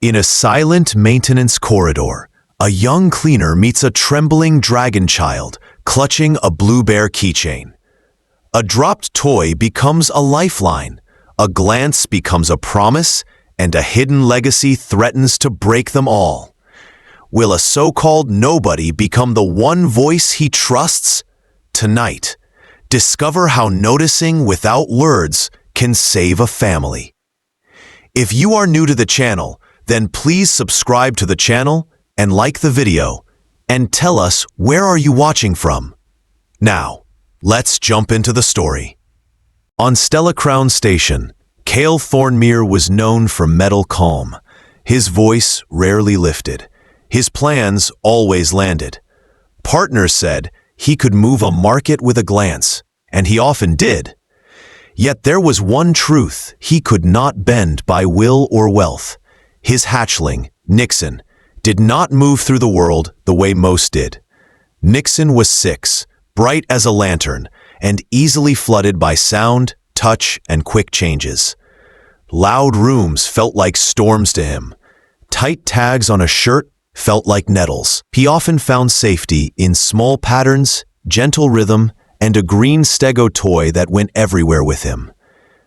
In a silent maintenance corridor, a young cleaner meets a trembling dragon child clutching a blue bear keychain. A dropped toy becomes a lifeline, a glance becomes a promise, and a hidden legacy threatens to break them all. Will a so-called nobody become the one voice he trusts? Tonight, discover how noticing without words can save a family. If you are new to the channel, then please subscribe to the channel and like the video, and tell us where are you watching from. Now, let's jump into the story. On Stella Crown Station, Cale Thornmere was known for metal calm. His voice rarely lifted. His plans always landed. Partners said he could move a market with a glance, and he often did. Yet there was one truth he could not bend by will or wealth. His hatchling, Nixon, did not move through the world the way most did. Nixon was 6, bright as a lantern, and easily flooded by sound, touch, and quick changes. Loud rooms felt like storms to him. Tight tags on a shirt felt like nettles. He often found safety in small patterns, gentle rhythm, and a green stego toy that went everywhere with him.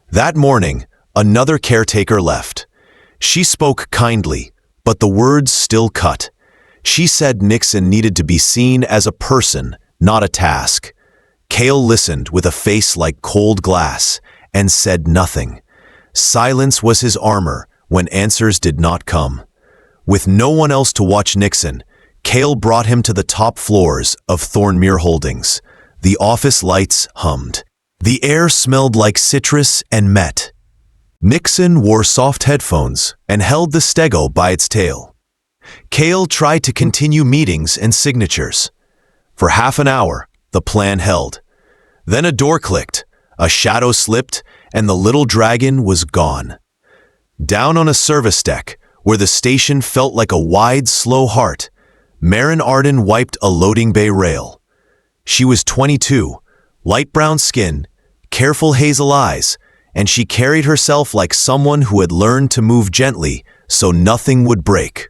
That morning, another caretaker left. She spoke kindly, but the words still cut. She said Nixon needed to be seen as a person, not a task. Cale listened with a face like cold glass and said nothing. Silence was his armor when answers did not come. With no one else to watch Nixon, Cale brought him to the top floors of Thornmere Holdings. The office lights hummed. The air smelled like citrus and met. Nixon wore soft headphones and held the stego by its tail. Cale tried to continue meetings and signatures. For half an hour, the plan held. Then a door clicked, a shadow slipped, and the little dragon was gone. Down on a service deck, where the station felt like a wide, slow heart, Marin Arden wiped a loading bay rail. She was 22, light brown skin, careful hazel eyes, and she carried herself like someone who had learned to move gently so nothing would break.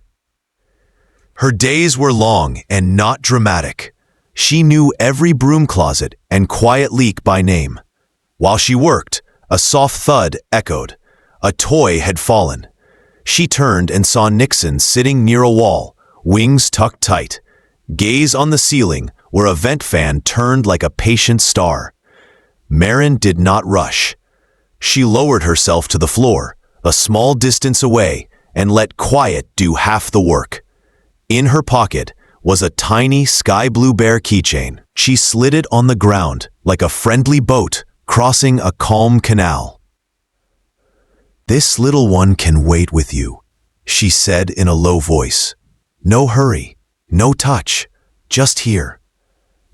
Her days were long and not dramatic. She knew every broom closet and quiet leak by name. While she worked, a soft thud echoed. A toy had fallen. She turned and saw Nixon sitting near a wall, wings tucked tight, gaze on the ceiling where a vent fan turned like a patient star. Marin did not rush. She lowered herself to the floor, a small distance away, and let quiet do half the work. In her pocket was a tiny sky blue bear keychain. She slid it on the ground like a friendly boat crossing a calm canal. "This little one can wait with you," she said in a low voice. "No hurry, no touch, just here."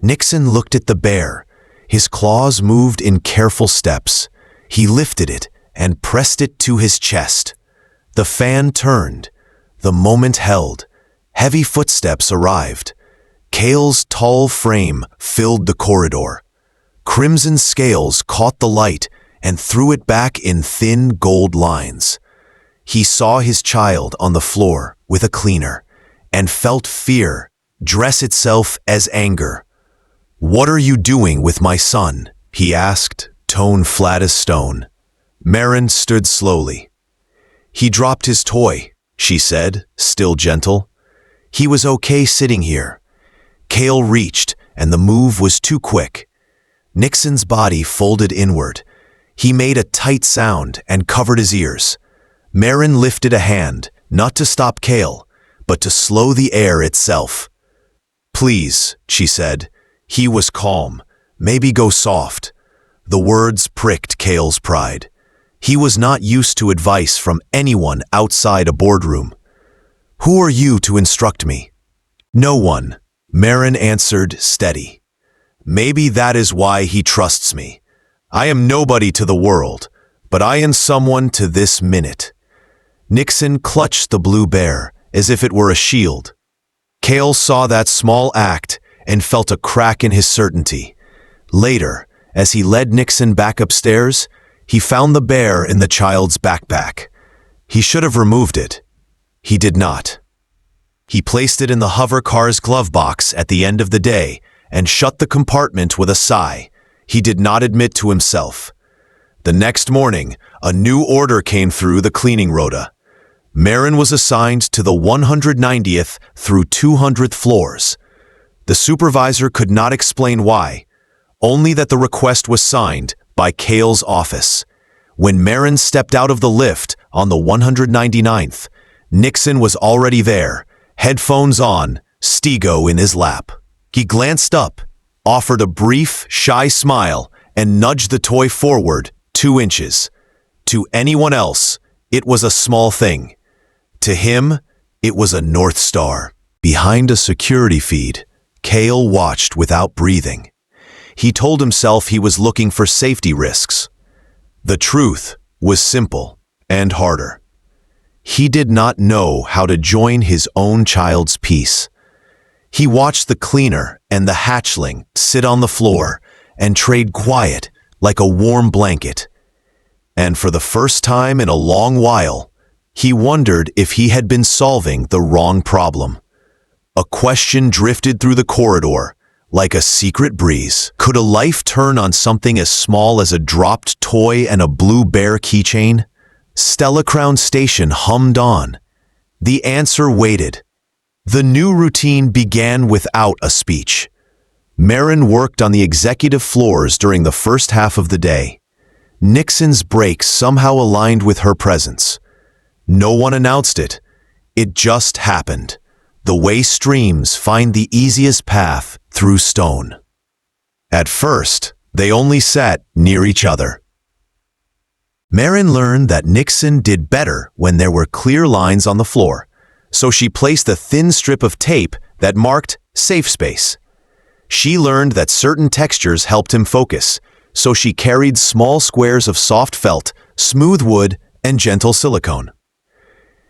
Nixon looked at the bear. His claws moved in careful steps. He lifted it and pressed it to his chest. The fan turned. The moment held. Heavy footsteps arrived. Cale's tall frame filled the corridor. Crimson scales caught the light and threw it back in thin gold lines. He saw his child on the floor with a cleaner and felt fear dress itself as anger. "What are you doing with my son?" he asked, tone flat as stone. Marin stood slowly. "He dropped his toy," she said, still gentle. "He was okay sitting here." Cale reached, and the move was too quick. Nixon's body folded inward. He made a tight sound and covered his ears. Marin lifted a hand, not to stop Cale, but to slow the air itself. "Please," she said. He was calm. "Maybe go soft." The words pricked Cale's pride. He was not used to advice from anyone outside a boardroom. "Who are you to instruct me?" "No one," Marin answered, steady. "Maybe that is why he trusts me. I am nobody to the world, but I am someone to this minute." Nixon clutched the blue bear as if it were a shield. Cale saw that small act and felt a crack in his certainty. Later, as he led Nixon back upstairs, he found the bear in the child's backpack. He should have removed it. He did not. He placed it in the hover car's glove box at the end of the day and shut the compartment with a sigh he did not admit to himself. The next morning, a new order came through the cleaning rota. Marin was assigned to the 190th through 200th floors. The supervisor could not explain why, only that the request was signed by Cale's office. When Marin stepped out of the lift on the 199th, Nixon was already there, headphones on, Stego in his lap. He glanced up, offered a brief, shy smile, and nudged the toy forward 2 inches. To anyone else, it was a small thing. To him, it was a North Star. Behind a security feed, Cale watched without breathing. He told himself he was looking for safety risks. The truth was simple and harder. He did not know how to join his own child's peace. He watched the cleaner and the hatchling sit on the floor and trade quiet like a warm blanket. And for the first time in a long while, he wondered if he had been solving the wrong problem. A question drifted through the corridor like a secret breeze. Could a life turn on something as small as a dropped toy and a blue bear keychain? Stella Crown Station hummed on. The answer waited. The new routine began without a speech. Marin worked on the executive floors during the first half of the day. Nixon's breaks somehow aligned with her presence. No one announced it. It just happened, the way streams find the easiest path through stone. At first, they only sat near each other. Marin learned that Nixon did better when there were clear lines on the floor, so she placed a thin strip of tape that marked safe space. She learned that certain textures helped him focus, so she carried small squares of soft felt, smooth wood, and gentle silicone.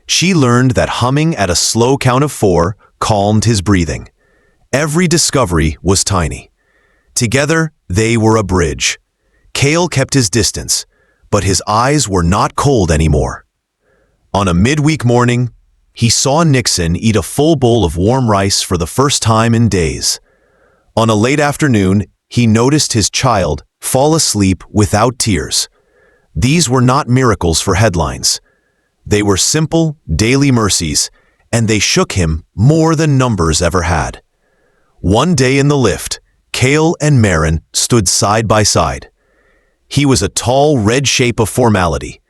She learned that humming at a slow count of 4 calmed his breathing. Every discovery was tiny. Together, they were a bridge. Cale kept his distance, but his eyes were not cold anymore. On a midweek morning, he saw Nixon eat a full bowl of warm rice for the first time in days. On a late afternoon, he noticed his child fall asleep without tears. These were not miracles for headlines. They were simple, daily mercies, and they shook him more than numbers ever had. One day in the lift, Cale and Marin stood side by side. He was a tall, red shape of formality.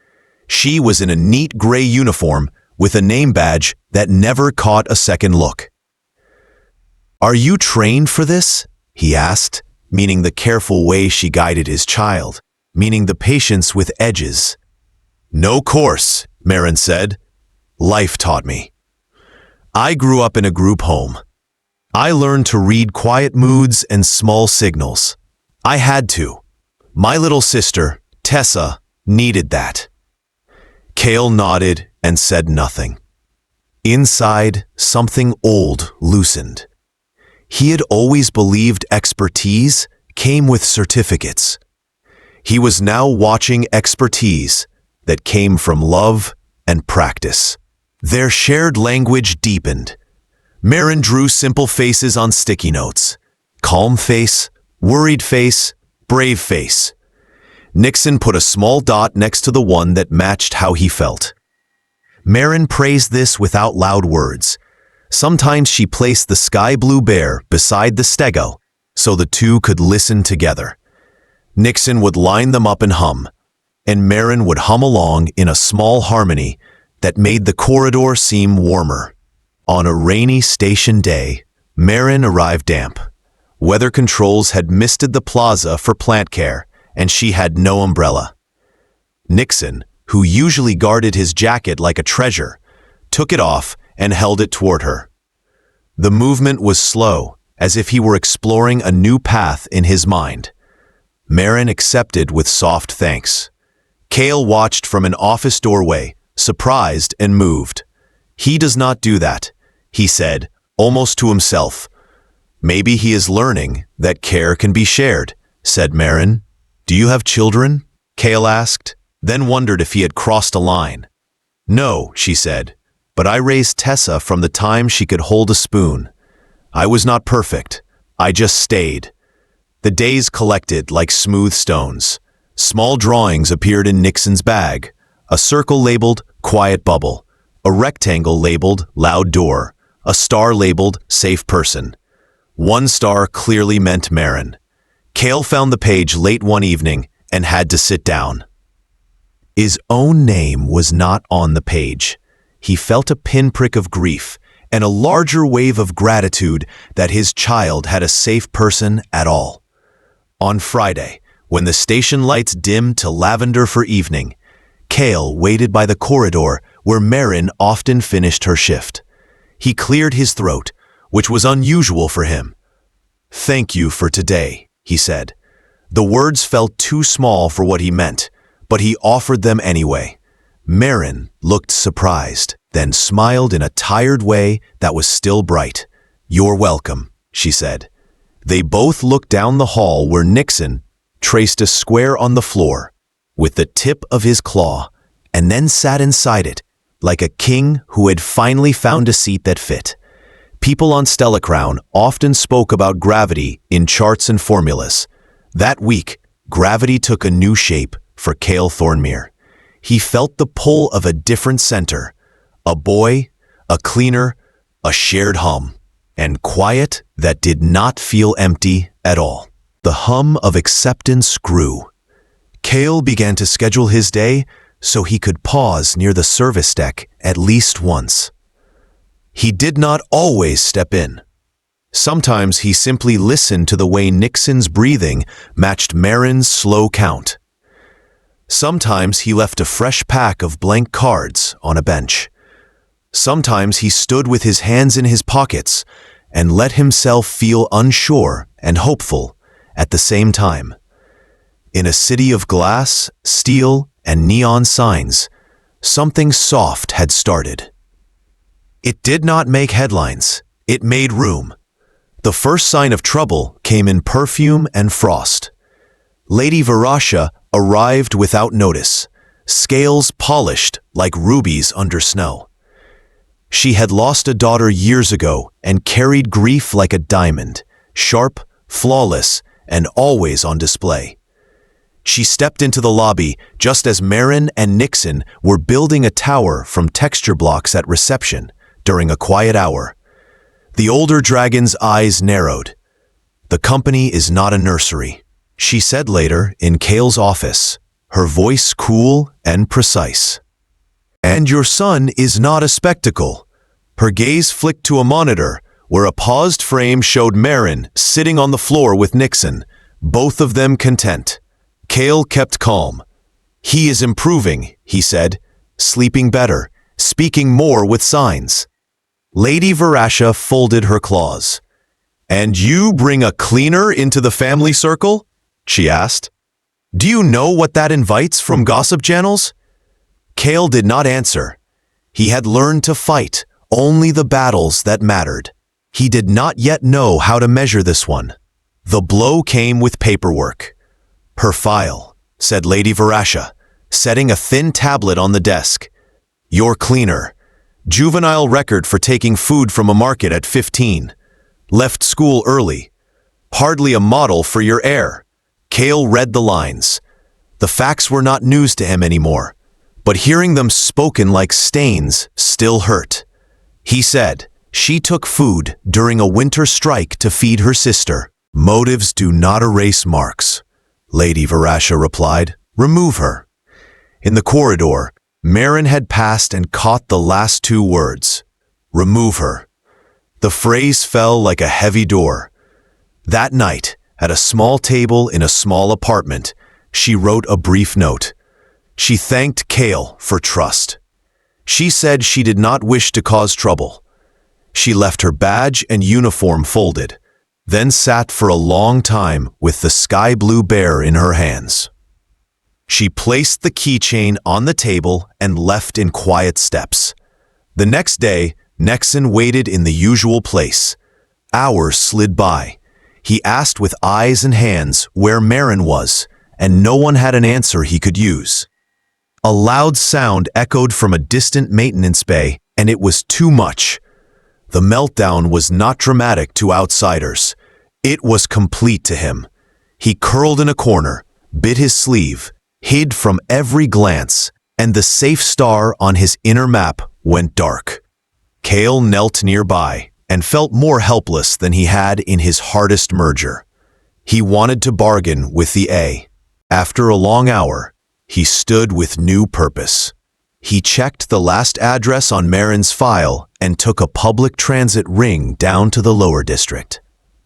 She was in a neat gray uniform with a name badge that never caught a second look. "Are you trained for this?" he asked, meaning the careful way she guided his child, meaning the patience with edges. "No course," Marin said. "Life taught me. I grew up in a group home. I learned to read quiet moods and small signals. I had to. My little sister, Tessa, needed that." Cale nodded and said nothing. Inside, something old loosened. He had always believed expertise came with certificates. He was now watching expertise that came from love and practice. Their shared language deepened. Marin drew simple faces on sticky notes. Calm face, worried face, brave face. Nixon put a small dot next to the one that matched how he felt. Marin praised this without loud words. Sometimes she placed the sky blue bear beside the stego so the two could listen together. Nixon would line them up and hum, and Marin would hum along in a small harmony that made the corridor seem warmer. On a rainy station day, Marin arrived damp. Weather controls had misted the plaza for plant care, and she had no umbrella. Nixon, who usually guarded his jacket like a treasure, took it off and held it toward her. The movement was slow, as if he were exploring a new path in his mind. Marin accepted with soft thanks. Cale watched from an office doorway, surprised and moved. "He does not do that," he said, almost to himself. "Maybe he is learning that care can be shared," said Marin. "Do you have children?" Cale asked, then wondered if he had crossed a line. "No," she said, but I raised Tessa from the time she could hold a spoon. I was not perfect. I just stayed. The days collected like smooth stones. Small drawings appeared in Nixon's bag. A circle labeled quiet bubble. A rectangle labeled loud door. A star labeled safe person. One star clearly meant Marin. Cale found the page late one evening and had to sit down. His own name was not on the page. He felt a pinprick of grief and a larger wave of gratitude that his child had a safe person at all. On Friday, when the station lights dimmed to lavender for evening, Cale waited by the corridor where Marin often finished her shift. He cleared his throat, which was unusual for him. "Thank you for today," he said. The words felt too small for what he meant, but he offered them anyway. Marin looked surprised, then smiled in a tired way that was still bright. "You're welcome," she said. They both looked down the hall where Nixon traced a square on the floor with the tip of his claw and then sat inside it like a king who had finally found a seat that fit. People on Stellacrown often spoke about gravity in charts and formulas. That week, gravity took a new shape for Cale Thornmere. He felt the pull of a different center. A boy, a cleaner, a shared hum, and quiet that did not feel empty at all. The hum of acceptance grew. Cale began to schedule his day so he could pause near the service deck at least once. He did not always step in. Sometimes he simply listened to the way Nixon's breathing matched Marin's slow count. Sometimes he left a fresh pack of blank cards on a bench. Sometimes he stood with his hands in his pockets and let himself feel unsure and hopeful at the same time. In a city of glass, steel, and neon signs, something soft had started. It did not make headlines. It made room. The first sign of trouble came in perfume and frost. Lady Varasha arrived without notice, scales polished like rubies under snow. She had lost a daughter years ago and carried grief like a diamond, sharp, flawless, and always on display. She stepped into the lobby just as Marin and Nixon were building a tower from texture blocks at reception during a quiet hour. The older dragon's eyes narrowed. "The company is not a nursery," she said later in Cale's office, her voice cool and precise. "And your son is not a spectacle." Her gaze flicked to a monitor where a paused frame showed Marin sitting on the floor with Nixon, both of them content. Cale kept calm. "He is improving," he said, "sleeping better, speaking more with signs." Lady Varasha folded her claws. "And you bring a cleaner into the family circle?" she asked. "Do you know what that invites from gossip channels?" Cale did not answer. He had learned to fight only the battles that mattered. He did not yet know how to measure this one. The blow came with paperwork. "Her file," said Lady Varasha, setting a thin tablet on the desk. "Your cleaner. Juvenile record for taking food from a market at 15. Left school early. Hardly a model for your heir." Cale read the lines. The facts were not news to him anymore, but hearing them spoken like stains still hurt. He said, "She took food during a winter strike to feed her sister. Motives do not erase marks." Lady Varasha replied, "Remove her." In the corridor, Marin had passed and caught the last two words. "Remove her." The phrase fell like a heavy door. That night, at a small table in a small apartment, she wrote a brief note. She thanked Cale for trust. She said she did not wish to cause trouble. She left her badge and uniform folded, then sat for a long time with the sky blue bear in her hands. She placed the keychain on the table and left in quiet steps. The next day, Nixon waited in the usual place. Hours slid by. He asked with eyes and hands where Marin was, and no one had an answer he could use. A loud sound echoed from a distant maintenance bay, and it was too much. The meltdown was not dramatic to outsiders. It was complete to him. He curled in a corner, bit his sleeve, hid from every glance, and the safe star on his inner map went dark. Kale knelt nearby and felt more helpless than he had in his hardest merger. He wanted to bargain with the A. After a long hour, he stood with new purpose. He checked the last address on Marin's file and took a public transit ring down to the lower district.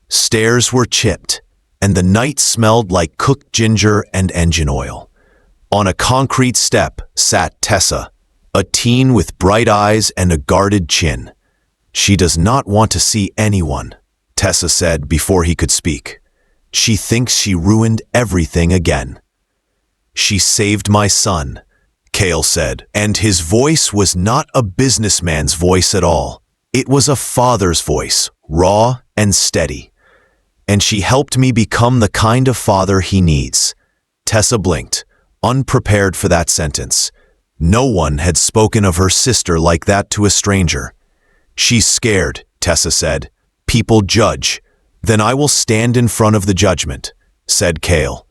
Stairs were chipped, and the night smelled like cooked ginger and engine oil. On a concrete step sat Tessa, a teen with bright eyes and a guarded chin. "She does not want to see anyone," Tessa said before he could speak. "She thinks she ruined everything again." "She saved my son," Kale said, and his voice was not a businessman's voice at all. It was a father's voice, raw and steady. "And she helped me become the kind of father he needs." Tessa blinked, unprepared for that sentence. No one had spoken of her sister like that to a stranger. "She's scared," Tessa said. "People judge. Then I will stand in front of the judgment," said Kale.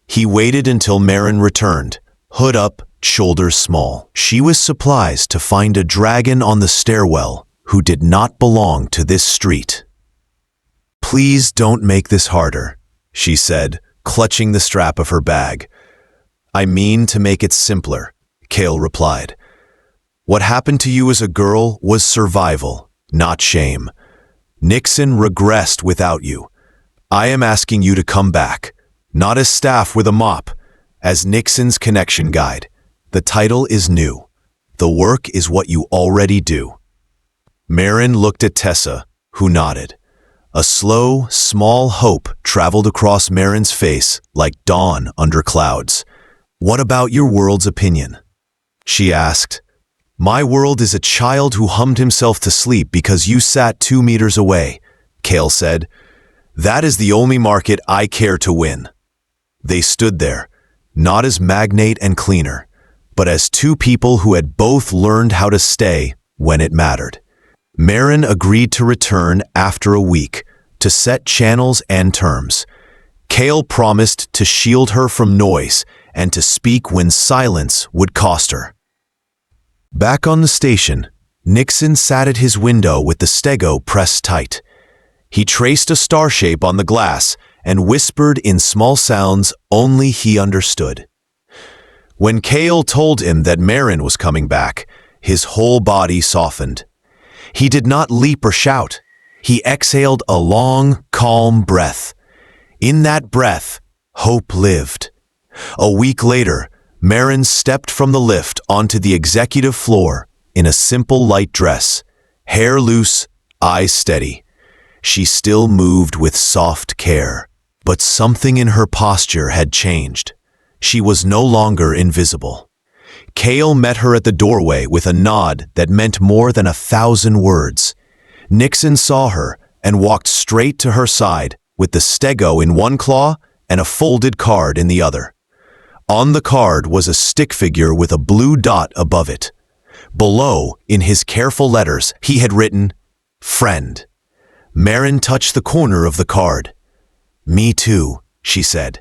He waited until Marin returned, hood up, shoulders small. She was surprised to find a dragon on the stairwell who did not belong to this street. "Please don't make this harder," she said, clutching the strap of her bag. "I mean to make it simpler," Kale replied. "What happened to you as a girl was survival, not shame. Nixon regressed without you. I am asking you to come back, not as staff with a mop, as Nixon's connection guide. The title is new. The work is what you already do." Marin looked at Tessa, who nodded. A slow, small hope traveled across Marin's face like dawn under clouds. "What about your world's opinion?" she asked. "My world is a child who hummed himself to sleep because you sat 2 meters away," Kale said. "That is the only market I care to win." They stood there, not as magnate and cleaner, but as two people who had both learned how to stay when it mattered. Marin agreed to return after a week to set channels and terms. Kale promised to shield her from noise and to speak when silence would cost her. Back on the station, Nixon sat at his window with the stego pressed tight. He traced a star shape on the glass and whispered in small sounds only he understood. When Kale told him that Marin was coming back, his whole body softened. He did not leap or shout. He exhaled a long, calm breath. In that breath, hope lived. A week later, Marin stepped from the lift onto the executive floor in a simple light dress, hair loose, eyes steady. She still moved with soft care, but something in her posture had changed. She was no longer invisible. Kale met her at the doorway with a nod that meant more than 1,000 words. Nixon saw her and walked straight to her side with the stego in one claw and a folded card in the other. On the card was a stick figure with a blue dot above it. Below, in his careful letters, he had written, "Friend." Marin touched the corner of the card. "Me too," she said.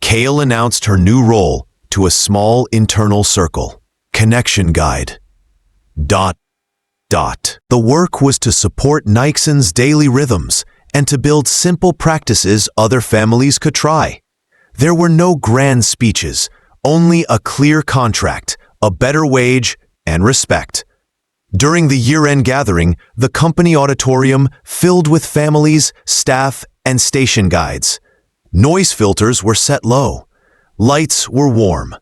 Kale announced her new role to a small internal circle. Connection guide. ... The work was to support Nixon's daily rhythms and to build simple practices other families could try. There were no grand speeches, only a clear contract, a better wage, and respect. During the year-end gathering, the company auditorium filled with families, staff, and station guides. Noise filters were set low. Lights were warm.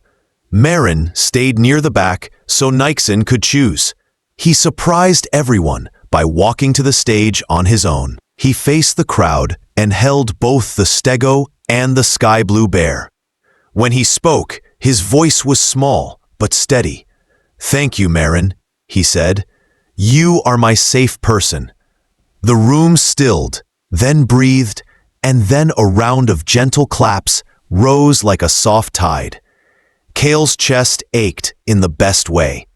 Marin stayed near the back so Nixon could choose. He surprised everyone by walking to the stage on his own. He faced the crowd and held both the stego and the sky blue bear. When he spoke, his voice was small but steady. "Thank you, Marin," he said. "You are my safe person." The room stilled, then breathed, and then a round of gentle claps rose like a soft tide. Kale's chest ached in the best way.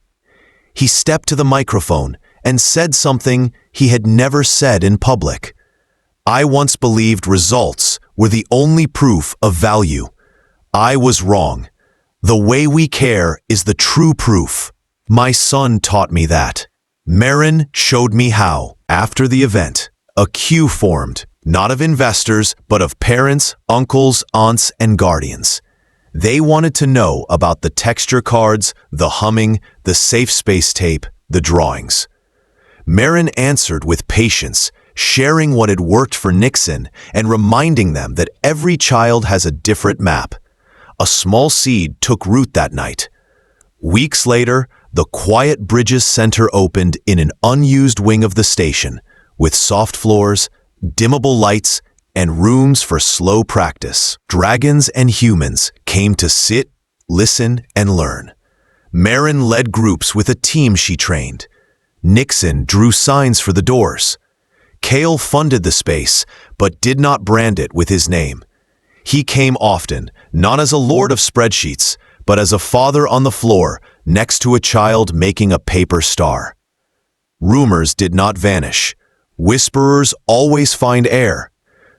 he stepped to the microphone and said something he had never said in public. I once believed results were the only proof of value. I was wrong. The way we care is the true proof. My son taught me that. Marin showed me how. After the event, a queue formed, not of investors, but of parents, uncles, aunts, and guardians. They wanted to know about the texture cards, the humming, the safe space tape, the drawings. Marin answered with patience, sharing what had worked for Nixon and reminding them that every child has a different map. A small seed took root that night. Weeks later, the Quiet Bridges Center opened in an unused wing of the station, with soft floors, dimmable lights, and rooms for slow practice. Dragons and humans came to sit, listen, and learn. Marin led groups with a team she trained. Nixon drew signs for the doors. Cale funded the space, but did not brand it with his name. He came often, not as a lord of spreadsheets, but as a father on the floor next to a child making a paper star. Rumors did not vanish. Whisperers always find air.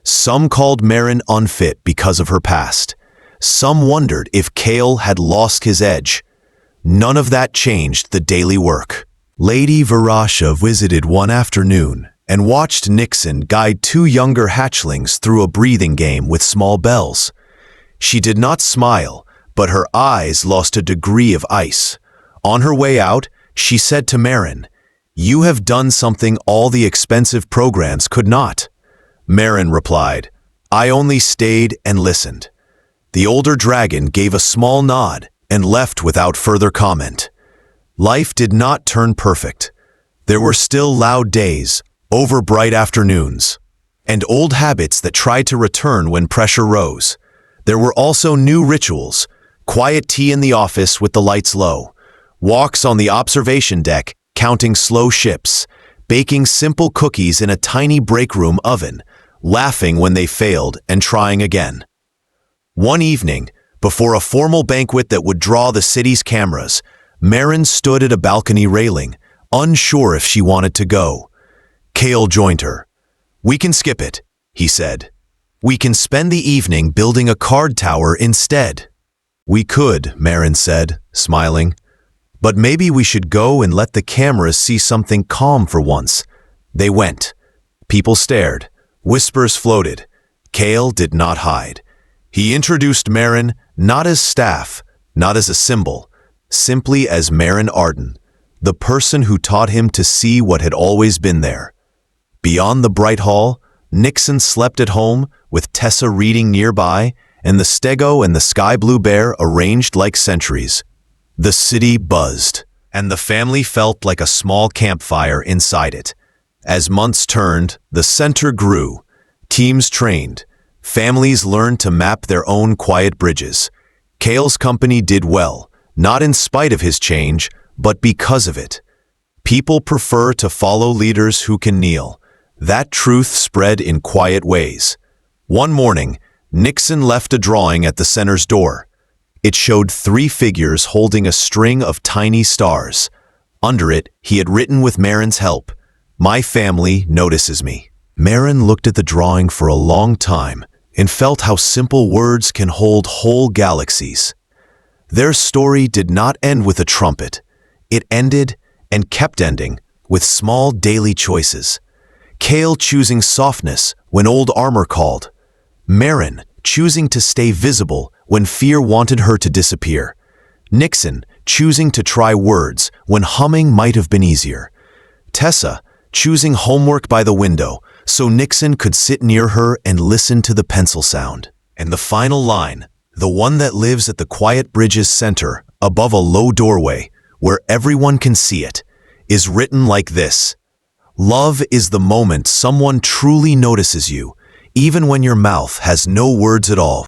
Some called Marin unfit because of her past. Some wondered if Cale had lost his edge. None of that changed the daily work. Lady Varasha visited one afternoon and watched Nixon guide two younger hatchlings through a breathing game with small bells. She did not smile, but her eyes lost a degree of ice. On her way out, she said to Marin, "You have done something all the expensive programs could not." Marin replied, "I only stayed and listened." The older dragon gave a small nod and left without further comment. Life did not turn perfect. There were still loud days, over bright afternoons, and old habits that tried to return when pressure rose. There were also new rituals, quiet tea in the office with the lights low, walks on the observation deck counting slow ships, baking simple cookies in a tiny break room oven, laughing when they failed and trying again. One evening, before a formal banquet that would draw the city's cameras, Marin stood at a balcony railing, unsure if she wanted to go. Cale joined her. "We can skip it," he said. "We can spend the evening building a card tower instead." "We could," Marin said, smiling. "But maybe we should go and let the cameras see something calm for once." They went. People stared. Whispers floated. Cale did not hide. He introduced Marin not as staff, not as a symbol, simply as Marin Arden, the person who taught him to see what had always been there. Beyond the bright hall, Nixon slept at home with Tessa reading nearby and the stego and the sky blue bear arranged like sentries. The city buzzed, and the family felt like a small campfire inside it. As months turned, the center grew. Teams trained. Families learned to map their own quiet bridges. Cale's company did well, not in spite of his change, but because of it. People prefer to follow leaders who can kneel. That truth spread in quiet ways. One morning, Nixon left a drawing at the center's door. It showed 3 figures holding a string of tiny stars. Under it, he had written with Marin's help, "My family notices me." Marin looked at the drawing for a long time and felt how simple words can hold whole galaxies. Their story did not end with a trumpet. It ended and kept ending with small daily choices. Cale choosing softness when old armor called. Marin choosing to stay visible when fear wanted her to disappear. Nixon choosing to try words when humming might have been easier. Tessa choosing homework by the window so Nixon could sit near her and listen to the pencil sound. And the final line, the one that lives at the Quiet Bridges Center above a low doorway where everyone can see it, is written like this: "Love is the moment someone truly notices you, even when your mouth has no words at all."